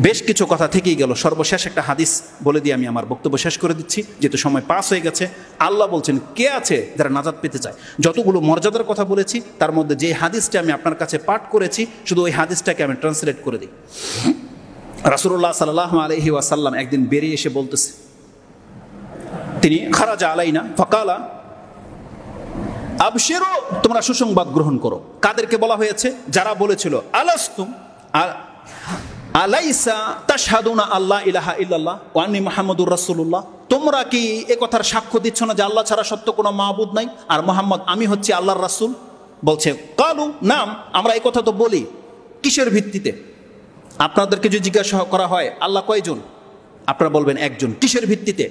বেশ কিছু কথা থেকেই গেল, সর্বশেষ একটা হাদিস বলে দিয়ে আমি আমার বক্তব্য শেষ করে দিচ্ছি, যেহেতু সময় পাস হয়ে গেছে। আল্লাহ বলছেন, কে আছে যারা নাজাত পেতে চায়? যতগুলো মর্যাদার কথা বলেছি তার মধ্যে যে হাদিসটা আমি আপনার কাছে পাঠ করেছি, শুধু ওই হাদিসটাকে আমি ট্রান্সলেট করে দিই। রাসূলুল্লাহ সাল্লাল্লাহু আলাইহি ওয়াসাল্লাম একদিন বেরিয়ে এসে বলতেছে, তিনি খারাজা আলাইনা ফাকালা আবশিরু, তোমরা সুসংবাদ গ্রহণ করো। কাদেরকে বলা হয়েছে? যারা বলেছিল আলাস্তুম আলাইসা তাশহাদুনা আল্লাহ ইলাহা ইল্লাল্লাহ ওয়া আন্নী মুহাম্মাদুর রাসূলুল্লাহ, তোমরা কি এ কথার সাক্ষ্য দিচ্ছ না যে আল্লাহ ছাড়া সত্য কোনো মাবুদ নাই আর মুহাম্মদ আমি হচ্ছি আল্লাহর রাসূল? বলছে কালু নাম, আমরা এই কথা তো বলি। কিসের ভিত্তিতে? আপনাদেরকে যদি জিজ্ঞাসা করা হয় আল্লাহ কয়জন, আপনারা বলবেন একজন। কিসের ভিত্তিতে?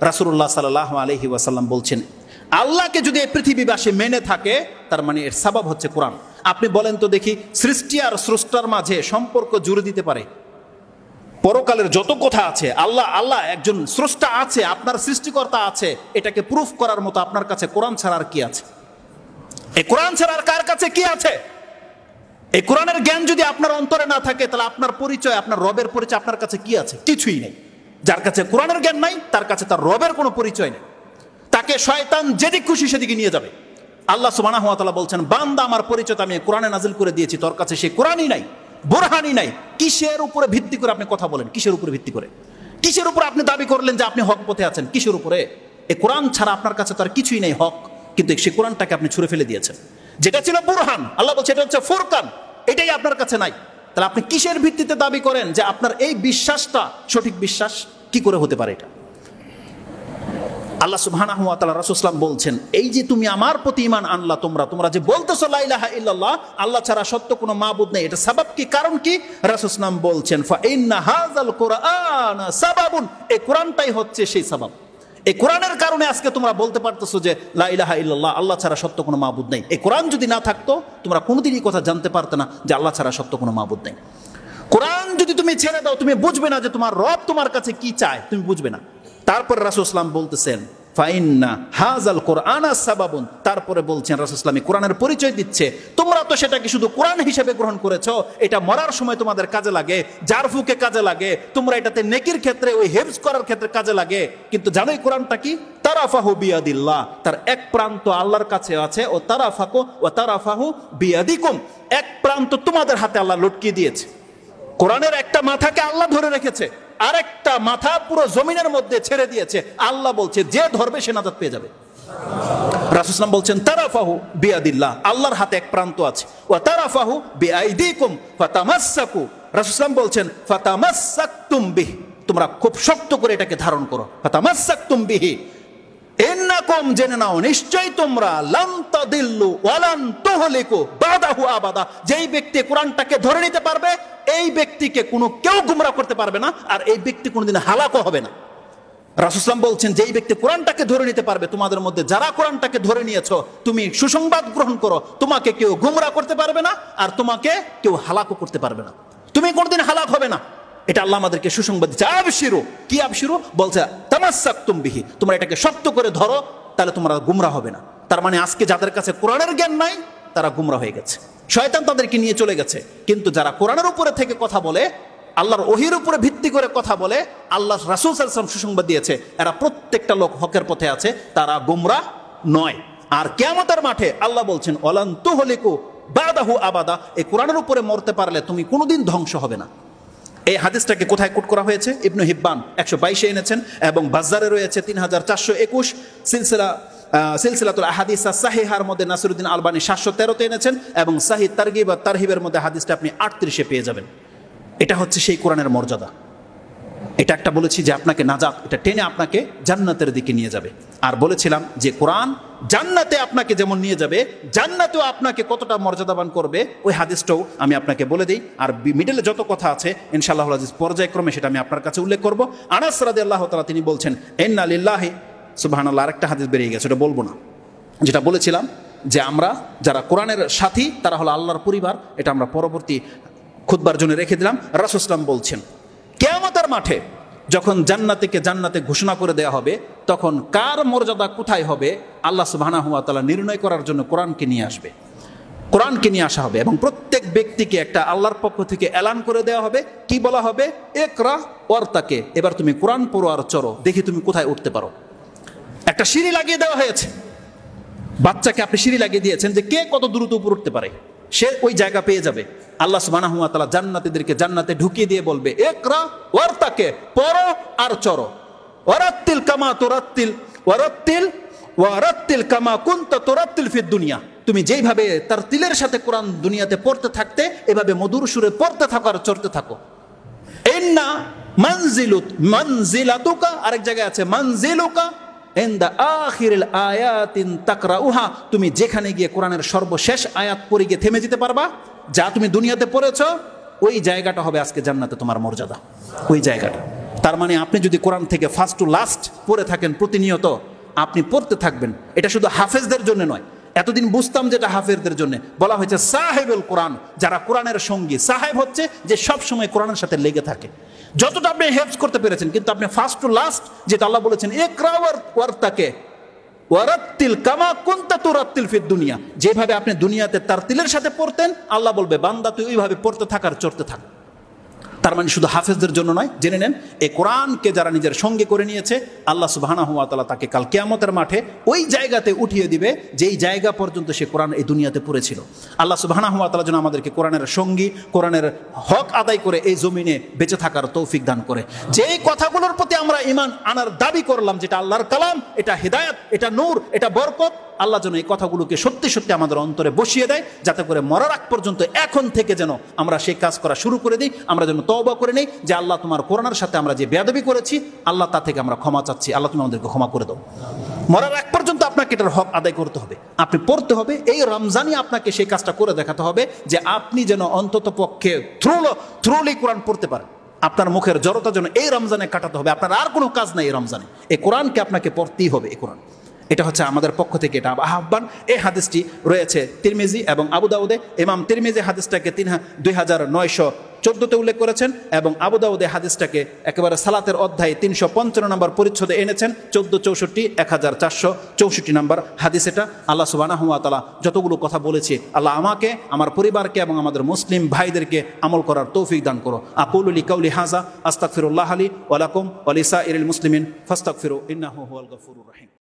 রাসূলুল্লাহ সাল্লাল্লাহু আলাইহি ওয়াসাল্লাম বলছেন, আল্লাহকে যদি এই পৃথিবীবাসী মেনে থাকে তার মানে এর সাবাব হচ্ছে কোরআন। আপনি বলেন তো দেখি, সৃষ্টি আর স্রষ্টার মাঝে সম্পর্ক জুড়ে দিতে পারে? পরকালের যত কথা আছে, আল্লাহ একজন স্রষ্টা আছে, আপনার সৃষ্টিকর্তা আছে, এটাকে প্রুফ করার মতো আপনার কাছে কোরআন ছাড়া আর কি আছে? এই কোরআন ছাড়া আর কার কাছে কি আছে? এই কোরআনের জ্ঞান যদি আপনার অন্তরে না থাকে, তাহলে আপনার পরিচয়, আপনার রবের পরিচয় আপনার কাছে কি আছে? কিছুই নেই। যার কাছে কোরআনের জ্ঞান নাই তার কাছে তার রবের কোনো পরিচয় নেই। তাকে শয়তান যেদিক খুশি সেদিকে নিয়ে যাবে। আল্লাহ সুবহানাহু ওয়া তাআলা বলছেন, বান্দা আমার পরিচয় আমি কোরআনে নাজিল করে দিয়েছি, তোর কাছে সেই কোরআনই নাই, বোরহানই নাই। কিসের উপরে ভিত্তি করে আপনি কথা বলেন? কিসের উপরে ভিত্তি করে? কিসের উপরে আপনি দাবি করলেন যে আপনি হক পথে আছেন? কিসের উপরে? এই কোরআন ছাড়া আপনার কাছে তার কিছুই নেই হক, কিন্তু সেই কোরআনটাকে আপনি ছুঁড়ে ফেলে দিয়েছেন। যেটা ছিল বুরহান, আল্লাহ বলছে এটা হচ্ছে ফুরকান, এটাই আপনার কাছে নাই। তাহলে আপনি কিসের ভিত্তিতে দাবি করেন যে আপনার এই বিশ্বাসটা সঠিক বিশ্বাস? কি করে হতে পারে এটা? আল্লাহ সুবহানাহু ওয়া তাআলা রাসূল সাল্লাল্লাহু আলাইহি ওয়াসাল্লাম বলছেন, এই যে তুমি আমার প্রতি ঈমান আনলা, তোমরা যে বলতেছো লা ইলাহা ইল্লাল্লাহ, আল্লাহ ছাড়া সত্য কোনো মাবুদ নেই, এটা সাবাব কি, কারণ কি? রাসূল সাল্লাল্লাহু আলাইহি ওয়াসাল্লাম বলছেন, ফা ইন্না হাযাল কুরআন সাবাবুন, এই কোরআনটাই হচ্ছে সেই সাবাব। এই কোরআনের কারণে আজকে তোমরা বলতে পারতেছো যে লা ইলাহা ইল্লাল্লাহ, আল্লাহ ছাড়া সত্য কোনো মাবুদ নেই। এই কোরআন যদি না থাকতো তোমরা কোনোদিনই এই কথা জানতে পারতে না যে আল্লাহ ছাড়া সত্য কোনো মাবুদ নেই। কোরআন যদি তুমি ছেড়ে দাও, তুমি বুঝবে না যে তোমার রব তোমার কাছে কি চায়, তুমি বুঝবে না। তারপর রাসূল সাল্লাল্লাহু আলাইহি ওয়াসাল্লাম বলতেছেন, ফাইন্না হাযাল কুরআনা সাবাবুন, তারপরে বলছেন রাসূল সাল্লাল্লাহু আলাইহি ওয়াসাল্লাম কোরআনের পরিচয় দিচ্ছে, তোমরা তো সেটাকে শুধু কোরআন হিসেবে গ্রহণ করেছো, এটা মরার সময় তোমাদের কাজে লাগে, জারফুকে কাজে লাগে, তোমরা এটাতে নেকির ক্ষেত্রে, ওই হেফজ করার ক্ষেত্রে কাজে লাগে। কিন্তু জানো এই কোরআনটা কি? তারাফাহু বিয়াদিল্লাহ, তার এক প্রান্ত আল্লাহর কাছে আছে, ও তারাফাকু ওয়া তারাফাহু বিয়াদিকুম, এক প্রান্ত তোমাদের হাতে আল্লাহ লটকিয়ে দিয়েছে। কোরআনের একটা মাথাকে আল্লাহ ধরে রেখেছে, আরেকটা মাথা পুরো জমিনের মধ্যে ছেড়ে দিয়েছে। আল্লাহ বলছে যে ধরবে সে নাজাত পেয়ে যাবে। রাসূল সাল্লাল্লাহু আলাইহি ওয়াসাল্লাম বলছেন, তারাফাহু বিয়াদিল্লাহ, আল্লাহর হাতে এক প্রান্ত আছে, ওয়া তারাফাহু বিআইদিকুম ফাতামাসসাকু, রাসূল সাল্লাল্লাহু আলাইহি ওয়াসাল্লাম বলছেন ফাতামাসসাকতুম বিহি, তোমরা খুব শক্ত করে এটাকে ধারণ করো। ফাতামাসসাকতুম বিহি ইন্নাকুম, জেনে নাও নিশ্চয়ই তোমরা লান তাদিল্লু ওয়া লান তুহলিকু বাদাহু আবাদা, যেই ব্যক্তি কোরআনটাকে ধরে নিতে পারবে এই ব্যক্তিকে কোনো কেউ গুমরাহ করতে পারবে না, আর এই ব্যক্তি কোনোদিন হালাকও হবে না। রাসূল সাল্লাল্লাহু আলাইহি ওয়াসাল্লাম বলছেন, যেই ব্যক্তি কোরআনটাকে ধরে নিতে পারবে, তোমাদের মধ্যে যারা কোরআনটাকে ধরে নিয়েছো, তুমি সুসংবাদ গ্রহণ করো, তোমাকে কেউ গুমরাহ করতে পারবে না, আর তোমাকে কেউ হালাকও করতে পারবে না, তুমি কোনোদিন হালাক হবে না। এটা আল্লাহ আমাদেরকে সুসংবাদ দিচ্ছে। আবশিরু, কি আবশিরু? বলছে তামাসসাকতুম বিহি, তোমরা এটাকে শক্ত করে ধরো, তাহলে তোমরা গুমরাহ হবে না। তার মানে আজকে যাদের কাছে কোরআনের জ্ঞান নাই তারা গুমরাহ হয়ে গেছে, শয়তান তাদেরকে নিয়ে চলে গেছে। কিন্তু যারা কোরআনের উপরে থেকে কথা বলে, আল্লাহর ওহীর উপরে ভিত্তি করে কথা বলে, আল্লাহ রাসূল সাল্লাল্লাহু আলাইহি ওয়াসাল্লাম সুসংবাদ দিয়েছে, এরা প্রত্যেকটা লোক হকের পথে আছে, তারা গুমরাহ নয়। আর কিয়ামতের মাঠে আল্লাহ বলছেন, ওয়ালান তুহলিকু বাদাহু আবাদা, এই কোরআনের উপরে মরতে পারলে তুমি কোনোদিন ধ্বংস হবে না। এই হাদিসটাকে কোথায় কোট করা হয়েছে? ইবনে হিব্বান 122 এনেছেন, এবং বাজ্জারে রয়েছে 3421, সিলসিলাতুল আহাদিস সাহিহার মধ্যে নাসিরউদ্দিন আলবানী 713 এনেছেন, এবং সাহিহ তারগিব ওয়া তারহিবের মধ্যে হাদিসটা আপনি 38 পেয়ে যাবেন। এটা হচ্ছে সেই কোরআনের মর্যাদা। এটা একটা বলেছি যে আপনাকে নাজাত, এটা টেনে আপনাকে জান্নাতের দিকে নিয়ে যাবে। আর বলেছিলাম যে কোরআন জান্নাতে আপনাকে যেমন নিয়ে যাবে, জান্নাতেও আপনাকে কতটা মর্যাদাবান করবে, ওই হাদিসটাও আমি আপনাকে বলে দিই। আর মিডলে যত কথা আছে ইনশাআল্লাহ আজিজ পর্যায়ক্রমে সেটা আমি আপনার কাছে উল্লেখ করব। আনাস রাদিয়াল্লাহু তাআলা তিনি বলছেন, ইন্না লিল্লাহি, সুবহানাল্লাহ, আরেকটা হাদিস বেরিয়ে গেছে, ওটা বলবো না। যেটা বলেছিলাম যে আমরা যারা কোরআনের সাথী তারা হলো আল্লাহর পরিবার, এটা আমরা পরবর্তী খুতবার জন্য রেখে দিলাম। রাসূল সাল্লাল্লাহু আলাইহি ওয়াসাল্লাম বলছেন, কিয়ামতের মাঠে যখন জান্নাতীকে জান্নাতে ঘোষণা করে দেয়া হবে, তখন কার মর্যাদা কোথায় হবে আল্লাহ সুবহানাহু ওয়া তাআলা নির্ণয় করার জন্য কোরআনকে নিয়ে আসবে। কোরআনকে নিয়ে আসা হবে এবং প্রত্যেক ব্যক্তিকে একটা আল্লাহর পক্ষ থেকে এলান করে দেওয়া হবে। কি বলা হবে? ইকরা ওয়ারতাকে, এবার তুমি কোরআন পড়ো আর চড়ো, দেখি তুমি কোথায় উঠতে পারো। একটা সিঁড়ি লাগিয়ে দেওয়া হয়েছে, বাচ্চাকে আপনি সিঁড়ি লাগিয়ে দিয়েছেন যে কে কত দ্রুত উপর উঠতে পারে, সে ওই জায়গা পেয়ে যাবে। আল্লাহ সুবহানাহু ওয়া তাআলা জান্নাতীদেরকে জান্নাতে ঢুকিয়ে দিয়ে বলবে, ইকরা ওয়ারতাকে, পড়ো আর চড়ো। ওয়ারাত্তিল কামা তুরাত্তিল ওয়ারাত্তিল কামা কুনতা তুরাত্তিল ফিদ দুনিয়া, তুমি যেইভাবে তার তিলের সাথে কোরআন দুনিয়াতে পড়তে থাকতে, এভাবে মধুর সুরে পড়তে থাকো আর চড়তে থাকো। ইন্না মানজিলাতুকা, আরেক জায়গায় আছে মানজিলুকা ইনদা আখিরিল আয়াতিন তাকরাউহা, তুমি যেখানে গিয়ে কোরআনের সর্বশেষ আয়াত পড়ে গিয়ে থেমে যেতে পারবা, যা তুমি দুনিয়াতে পড়েছো ওই জায়গাটা হবে আজকে জান্নাতে তোমার মর্যাদা, ওই জায়গাটা। তার মানে আপনি যদি কোরআন থেকে ফার্স্ট টু লাস্ট পড়ে থাকেন প্রতিনিয়ত, আপনি পড়তে থাকবেন। এটা শুধু হাফেজদের জন্য নয়, এতদিন বুঝতাম যেটা হাফেজদের জন্য, বলা হয়েছে সাহেবুল কোরআন, যারা কোরআনের সঙ্গী। সাহেব হচ্ছে যে সব সময় কোরআনের সাথে লেগে থাকে। যতটা আপনি হেফজ করতে পেরেছেন, কিন্তু আপনি ফার্স্ট টু লাস্ট, যেটা আল্লাহ বলেছেন ইকরা ওয়ারতাকে ওয়ারাত্তিল কামা কুনতা তুরাত্তিল ফিদ দুনিয়া, যেভাবে আপনি দুনিয়াতে তারতিলের সাথে পড়তেন, আল্লাহ বলবে বান্দা তুই ওইভাবে পড়তে থাক আর চড়তে থাক। তার মানে শুধু হাফেজদের জন্য নয়, জেনে নেন এই কোরআনকে যারা নিজের সঙ্গে করে নিয়েছে, আল্লাহ সুবহানাহু ওয়া তাআলা তাকে কাল কিয়ামতের মাঠে ওই জায়গাতে উঠিয়ে দিবে যেই জায়গা পর্যন্ত সে কোরআন এই দুনিয়াতে পড়েছিল। আল্লাহ সুবহানাহু ওয়া তাআলা যেন আমাদেরকে কোরআনের সঙ্গী, কোরআনের হক আদায় করে এই জমিনে বেঁচে থাকার তৌফিক দান করে। যেই কথাগুলোর প্রতি আমরা ঈমান আনার দাবি করলাম, যেটা আল্লাহর কালাম, এটা হিদায়াত, এটা নূর, এটা বরকত, আল্লাহ যেন এই কথাগুলোকে সত্যি সত্যি আমাদের অন্তরে বসিয়ে দেয়, যাতে করে মরার আগ পর্যন্ত এখন থেকে যেন আমরা সেই কাজ করা শুরু করে দিই। আমরা যেন তওবা করে নেই যে আল্লাহ তোমার কোরআনের সাথে আমরা যে বেয়াদবি করেছি, আল্লাহ তা থেকে আমরা ক্ষমা চাচ্ছি, আল্লাহ তুমি আমাদেরকে ক্ষমা করে দাও। মরার আগ পর্যন্ত আপনাকে এটার হক আদায় করতে হবে, আপনি পড়তে হবে। এই রমজানই আপনাকে সেই কাজটা করে দেখাতে হবে যে আপনি যেন অন্তত পক্ষে থ্রুলি কোরআন পড়তে পারেন। আপনার মুখের জড়তা যেন এই রমজানে কাটাতে হবে, আপনার আর কোনো কাজ নাই এই রমজানে, এই কোরআনকে আপনাকে পড়তেই হবে। এই কোরআন, এটা হচ্ছে আমাদের পক্ষ থেকে এটা আহ্বান। এই হাদিসটি রয়েছে তিরমিজি এবং আবু দাউদে। ইমাম তিরমিজি হাদিসটাকে 2914 উল্লেখ করেছেন এবং আবু দাউদে হাদিসটাকে একেবারে সালাতের অধ্যায়ে 355 নম্বর পরিচ্ছদে এনেছেন। 1464 1464 নম্বর হাদিস এটা। আল্লাহ সুবহানাহু ওয়া তাআলা যতগুলো কথা বলেছে, আল্লাহ আমাকে, আমার পরিবারকে এবং আমাদের মুসলিম ভাইদেরকে আমল করার তৌফিক দান করো। আকুলু লিকাউলি হাযা আস্তাগফিরুল্লাহ লি ওয়া লাকুম ওয়া লিসাইরিল মুসলিমিন ফাস্তাগফিরু ইন্নাহু হুয়াল গফুরুর রহিম।